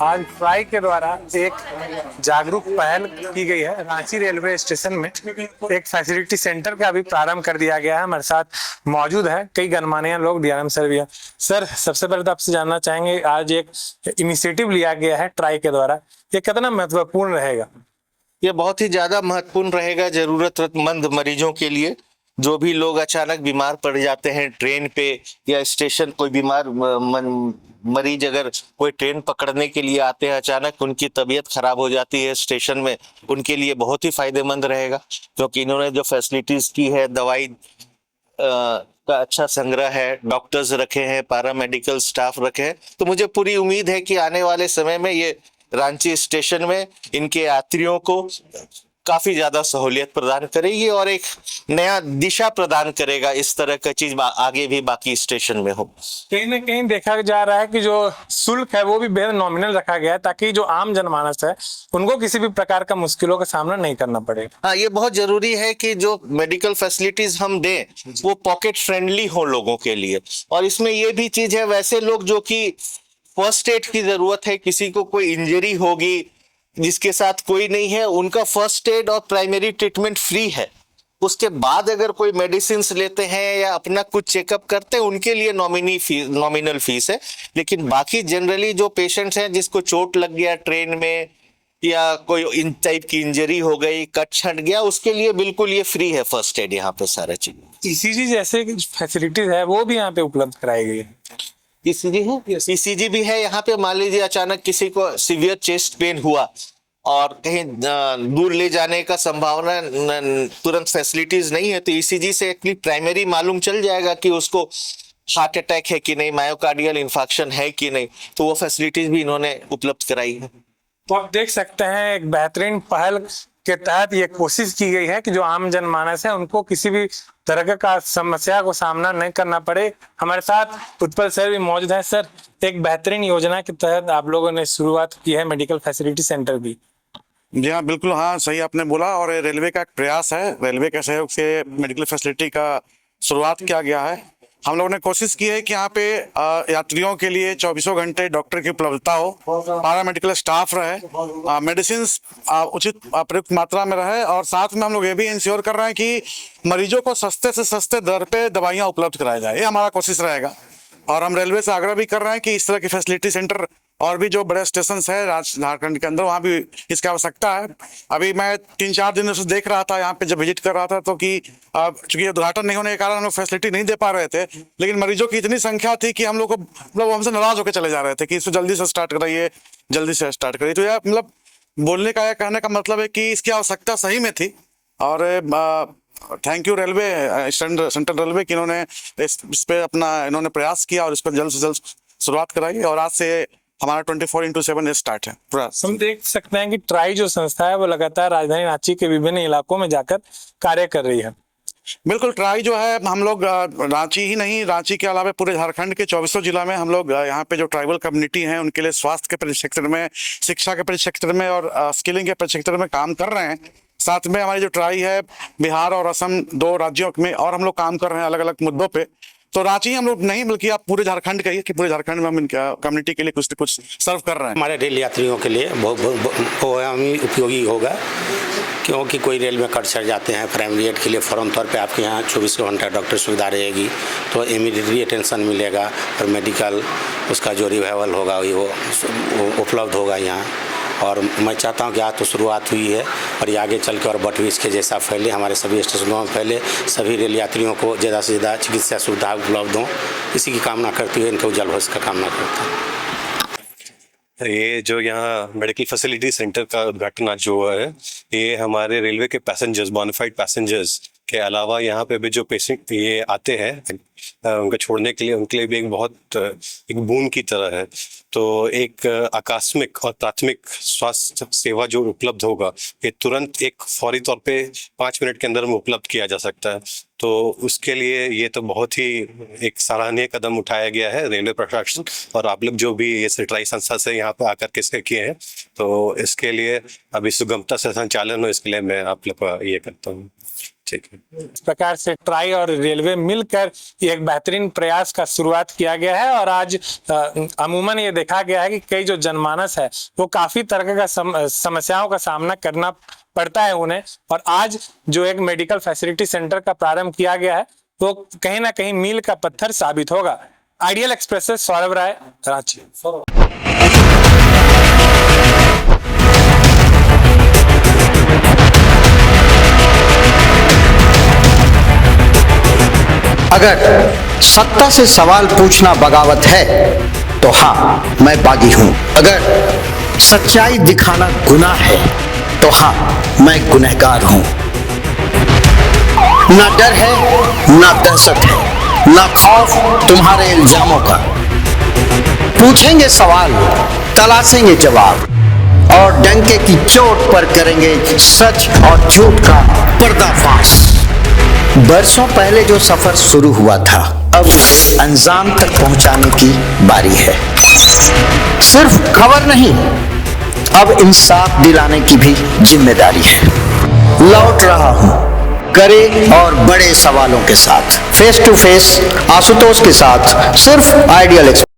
आज ट्राई के द्वारा एक जागरूक पहल की गई है। रांची रेलवे स्टेशन में एक फैसिलिटी सेंटर का भी प्रारंभ कर दिया गया है। हमारे साथ मौजूद है कई गणमान्य लोग, डीआरएम सर भी है। सर, सबसे पहले तो आपसे जानना चाहेंगे, आज एक इनिशिएटिव लिया गया है ट्राई के द्वारा, ये कितना महत्वपूर्ण रहेगा? ये बहुत ही ज्यादा महत्वपूर्ण रहेगा जरूरतमंद मरीजों के लिए। जो भी लोग अचानक बीमार पड़ जाते हैं ट्रेन पे या स्टेशन, कोई बीमार मरीज अगर कोई ट्रेन पकड़ने के लिए आते हैं, अचानक उनकी तबीयत खराब हो जाती है स्टेशन में, उनके लिए बहुत ही फायदेमंद रहेगा। क्योंकि इन्होंने जो फैसिलिटीज की है, दवाई का अच्छा संग्रह है, डॉक्टर्स रखे हैं, पैरामेडिकल स्टाफ रखे हैं, तो मुझे पूरी उम्मीद है कि आने वाले समय में ये रांची स्टेशन में इनके यात्रियों को काफी ज्यादा सहूलियत प्रदान करेगी और एक नया दिशा प्रदान करेगा। इस तरह का चीज आगे भी बाकी स्टेशन में हो। कहीं ना कहीं देखा जा रहा है कि जो शुल्क है वो भी बेहद नॉमिनल रखा गया है, ताकि जो आम जनमानस है उनको किसी भी प्रकार का मुश्किलों का सामना नहीं करना पड़े। हाँ, ये बहुत जरूरी है कि जो मेडिकल फैसिलिटीज हम दें वो पॉकेट फ्रेंडली हो लोगों के लिए। और इसमें ये भी चीज है, वैसे लोग जो कि फर्स्ट एड की जरूरत है, किसी को कोई इंजरी होगी जिसके साथ कोई नहीं है, उनका फर्स्ट एड और प्राइमरी ट्रीटमेंट फ्री है। उसके बाद अगर कोई मेडिसिन लेते हैं या अपना कुछ चेकअप करते हैं, उनके लिए नॉमिनल फीस है। लेकिन बाकी जनरली जो पेशेंट्स हैं, जिसको चोट लग गया ट्रेन में या कोई इन टाइप की इंजरी हो गई, कट छट गया, उसके लिए बिल्कुल ये फ्री है फर्स्ट एड यहाँ पे सारा चीज। ईसीजी जैसे फैसिलिटीज है वो भी यहाँ पे उपलब्ध कराई गई है। ईसीजी है, ईसीजी भी है यहाँ पे। मान लीजिए अचानक किसी को सीवियर चेस्ट पेन हुआ और कहीं दूर ले जाने का संभावना तुरंत फैसिलिटीज नहीं है, तो ईसीजी से एक प्राइमरी मालूम चल जाएगा कि उसको हार्ट अटैक है कि नहीं, मायोकार्डियल इन्फेक्शन है कि नहीं, तो वो फैसिलिटीज भी इन्होंने उपलब्ध कराई है। तो आप देख सकते हैं एक बेहतरीन पहल के तहत ये कोशिश की गई है कि जो आम जनमानस है उनको किसी भी तरह का समस्या को सामना नहीं करना पड़े। हमारे साथ उत्पल सर भी मौजूद है। सर, एक बेहतरीन योजना के तहत आप लोगों ने शुरुआत की है मेडिकल फैसिलिटी सेंटर की। जी हाँ, बिल्कुल, हाँ सही आपने बोला। और रेलवे का एक प्रयास है, रेलवे के सहयोग से मेडिकल फैसिलिटी का शुरुआत किया गया है। हम लोगों ने कोशिश की है कि यहाँ पे यात्रियों के लिए 24 घंटे डॉक्टर की उपलब्धता हो, पैरामेडिकल स्टाफ रहे, मेडिसिन उचित प्रयुक्त मात्रा में रहे, और साथ में हम लोग ये भी इंश्योर कर रहे हैं कि मरीजों को सस्ते से सस्ते दर पे दवाइयाँ उपलब्ध कराई जाए। ये हमारा कोशिश रहेगा। और हम रेलवे से आग्रह भी कर रहे हैं कि इस तरह की फैसिलिटी सेंटर और भी जो बड़े स्टेशन है झारखंड के अंदर, वहाँ भी इसकी आवश्यकता है। अभी मैं 3-4 दिनों से देख रहा था यहाँ पे, जब विजिट कर रहा था, तो कि चूंकि उद्घाटन नहीं होने के कारण हम लोग फैसिलिटी नहीं दे पा रहे थे, लेकिन मरीजों की इतनी संख्या थी कि हम लोग को मतलब हमसे नाराज होकर चले जा रहे थे कि इसको जल्दी से स्टार्ट कराइए, जल्दी से स्टार्ट करिए। तो यह मतलब बोलने का, यह कहने का मतलब है कि इसकी आवश्यकता सही में थी। और thank you railway, central railway की, इन्होंने इस पे अपना इन्होंने प्रयास किया और इसको जल्द से जल्द शुरुआत कराई। और आज से हमारा 24/7 स्टार्ट है पूरा। हम देख सकते हैं कि ट्राई जो संस्था है वो लगातार राजधानी रांची के विभिन्न इलाकों में जाकर कार्य कर रही है। बिल्कुल, ट्राई जो है, हम लोग रांची ही नहीं, रांची के अलावा पूरे झारखंड के 24 जिला में हम लोग यहाँ पे जो ट्राइबल कम्युनिटी हैं उनके लिए स्वास्थ्य के परिक्षेत्र में, शिक्षा के परिक्षेत्र में और स्किलिंग के परिक्षेत्र में काम कर रहे हैं। साथ में हमारी जो ट्राई है बिहार और असम, 2 राज्यों में और हम लोग काम कर रहे हैं अलग अलग मुद्दों पे। तो रांची हम लोग नहीं, बल्कि आप पूरे झारखंड कहिए कि पूरे झारखंड में हम इनका कम्युनिटी के लिए कुछ न कुछ सर्व कर रहे हैं। हमारे रेल यात्रियों के लिए बहुत उपयोगी होगा, क्योंकि कोई रेल में कट सड़ जाते हैं, प्राइमरी एड के लिए फौरन तौर पे आपके यहाँ 24 घंटा डॉक्टर सुविधा रहेगी, तो इमीडिएटली अटेंशन मिलेगा और मेडिकल उसका जो रिवाइवल होगा वो उपलब्ध होगा यहाँ। और मैं चाहता हूँ कि आज तो शुरुआत हुई है और ये आगे चल के और बट भी इसके जैसा फैले, हमारे सभी स्टेशनों में फैले, सभी रेल यात्रियों को ज़्यादा से ज़्यादा चिकित्सा सुविधा उपलब्ध हो, इसी की कामना करते हुए इनके उज्जवल भविष्य का कामना करता हूँ। ये जो यहाँ मेडिकल फैसिलिटी सेंटर का उद्घाटन आज जो हुआ है, ये हमारे रेलवे के पैसेंजर्स, बोनाफाइड पैसेंजर्स के अलावा यहाँ पे भी जो पेशेंट ये आते हैं उनको छोड़ने के लिए, उनके लिए भी एक बहुत एक बूंद की तरह है। तो एक आकस्मिक और प्राथमिक स्वास्थ्य सेवा जो उपलब्ध होगा, ये तुरंत एक फौरी तौर पे 5 मिनट के अंदर में उपलब्ध किया जा सकता है। तो उसके लिए ये तो बहुत ही एक सराहनीय कदम उठाया गया है रेलवे प्रशासन और आप लोग जो भी ये ट्राई संस्था से यहाँ पे आकर के किए हैं, तो इसके लिए अभी सुगमता से संचालन हो, इसके लिए मैं आप लोग का ये करता हूँ। ठीक है। इस प्रकार से ट्राई और रेलवे मिलकर एक बेहतरीन प्रयास का शुरुआत किया गया है और आज अमूमन ये देखा गया है कि कई जो जनमानस है वो काफी तरह का समस्याओं का सामना करना पड़ता है उन्हें, और आज जो एक मेडिकल फैसिलिटी सेंटर का प्रारंभ किया गया है वो कहीं ना कहीं मील का पत्थर साबित होगा। आइडियल एक्सप्रेस से सौरभ राय, रांची। अगर सत्ता से सवाल पूछना बगावत है तो हाँ, मैं बागी हूं। अगर सच्चाई दिखाना गुनाह है तो हाँ, मैं गुनहगार हूं। ना डर है, ना दहशत है, ना खौफ तुम्हारे इल्जामों का। पूछेंगे सवाल, तलाशेंगे जवाब और डंके की चोट पर करेंगे सच और झूठ का पर्दाफाश। बरसों पहले जो सफर शुरू हुआ था, अब अंजाम तक पहुंचाने की बारी है। सिर्फ खबर नहीं, अब इंसाफ दिलाने की भी जिम्मेदारी है। लौट रहा हूं कड़े और बड़े सवालों के साथ, फेस टू फेस आशुतोष के साथ, सिर्फ आइडियल एक्सप्रेस।